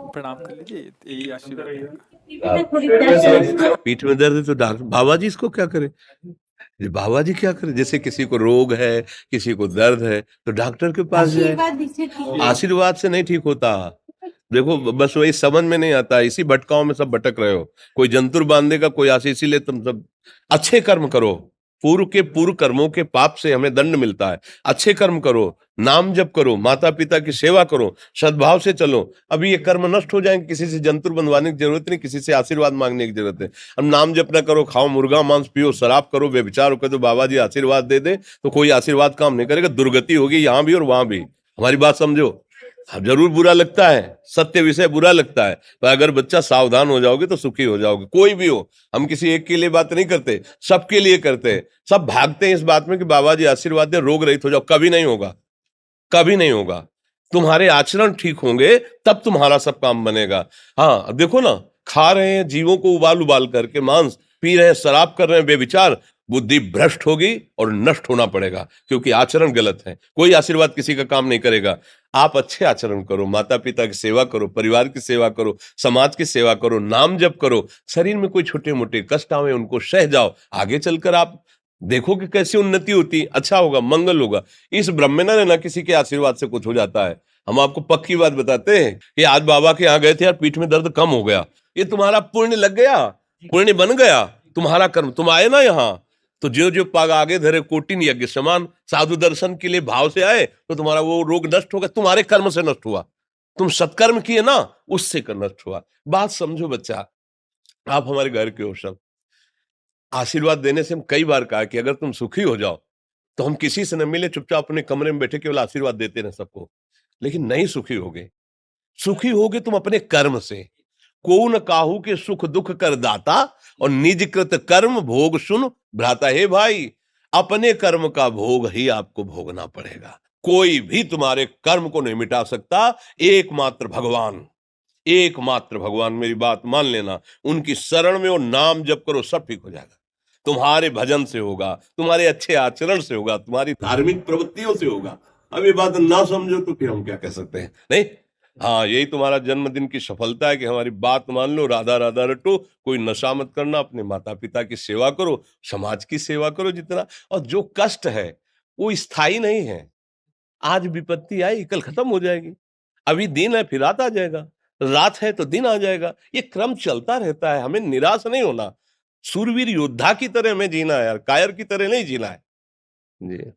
प्रणाम कर लीजिए, यही आशीर्वाद पीठ में दर्द है तो डॉक्टर बाबा जी इसको क्या करे? ये बाबा जी क्या करे? जैसे किसी को रोग है, किसी को दर्द है, तो डॉक्टर के पास जाए। आशीर्वाद से नहीं ठीक होता। देखो बस वही समझ में नहीं आता, इसी भटकाओं में सब भटक रहे हो। कोई जंतुर बांध देगा, कोई आशीष, इसीलिए तुम सब अच्छे कर्म करो। पूर्व के पूर्व कर्मों के पाप से हमें दंड मिलता है। अच्छे कर्म करो, नाम जप करो, माता पिता की सेवा करो, सद्भाव से चलो। अभी ये कर्म नष्ट हो जाएंगे, किसी से जंतुर बंधवाने की जरूरत नहीं, किसी से आशीर्वाद मांगने की जरूरत है। अब नाम जप ना करो, खाओ मुर्गा मांस, पियो शराब, करो व्यभिचार करो, तो बाबा जी आशीर्वाद दे दे तो कोई आशीर्वाद काम नहीं करेगा। दुर्गति होगी यहाँ भी और वहां भी। हमारी बात समझो। अब जरूर बुरा लगता है, सत्य विषय बुरा लगता है, पर अगर बच्चा सावधान हो जाओगे तो सुखी हो जाओगे। कोई भी हो, हम किसी एक के लिए बात नहीं करते, सबके लिए करते हैं। सब भागते हैं इस बात में कि बाबा जी आशीर्वाद दे, रोग रहित हो जाओ। कभी नहीं होगा, कभी नहीं होगा। तुम्हारे आचरण ठीक होंगे तब तुम्हारा सब काम बनेगा। हाँ अब देखो ना, खा रहे हैं जीवों को उबाल उबाल करके मांस, पी रहे हैं शराब, कर रहे हैं बेविचार, बुद्धि भ्रष्ट होगी और नष्ट होना पड़ेगा, क्योंकि आचरण गलत है। कोई आशीर्वाद किसी का काम नहीं करेगा। आप अच्छे आचरण करो, माता पिता की सेवा करो, परिवार की सेवा करो, समाज की सेवा करो, नाम जप करो। शरीर में कोई छोटे मोटे कष्ट आवे उनको सह जाओ, आगे चलकर आप देखो कि कैसी उन्नति होती, अच्छा होगा, मंगल होगा। इस ब्रह्म में ना किसी के आशीर्वाद से कुछ हो जाता है। हम आपको पक्की बात बताते हैं कि आज बाबा के यहाँ गए थे यार, पीठ में दर्द कम हो गया। ये तुम्हारा पुण्य लग गया, पुण्य बन गया, तुम्हारा कर्म। तुम आए ना यहाँ, तो जो जो पाग आगे धरे कोटिन यज्ञ समान, साधु दर्शन के लिए भाव से आए तो तुम्हारा वो रोग नष्ट होगा, तुम्हारे कर्म से नष्ट हुआ। तुम सत्कर्म किए ना, उससे कर नष्ट हुआ। बात समझो बच्चा, आप हमारे घर के हो सब। आशीर्वाद देने से हम कई बार कहा कि अगर तुम सुखी हो जाओ तो हम किसी से न मिले, चुपचाप अपने कमरे में बैठे केवल आशीर्वाद देते रहे सबको। लेकिन नहीं सुखी होगे। सुखी होगे तुम अपने कर्म से। को न काहू के सुख दुख कर दाता, और निज कृत कर्म भोग सुन भ्राता। हे भाई, अपने कर्म का भोग ही आपको भोगना पड़ेगा। कोई भी तुम्हारे कर्म को नहीं मिटा सकता, एकमात्र भगवान। एकमात्र भगवान, मेरी बात मान लेना। उनकी शरण में और नाम जप करो, सब ठीक हो जाएगा। तुम्हारे भजन से होगा, तुम्हारे अच्छे आचरण से होगा, तुम्हारी धार्मिक प्रवृत्तियों से होगा। अब ये बात ना समझो तो फिर हम क्या कह सकते हैं? नहीं, हाँ यही तुम्हारा जन्मदिन की सफलता है कि हमारी बात मान लो, राधा राधा रटो, कोई नशा मत करना, अपने माता पिता की सेवा करो, समाज की सेवा करो जितना। और जो कष्ट है वो स्थायी नहीं है। आज विपत्ति आई, कल खत्म हो जाएगी। अभी दिन है, फिर रात आ जाएगा, रात है तो दिन आ जाएगा। ये क्रम चलता रहता है, हमें निराश नहीं होना। सूरवीर योद्धा की तरह हमें जीना है यार, कायर की तरह नहीं जीना है। जी।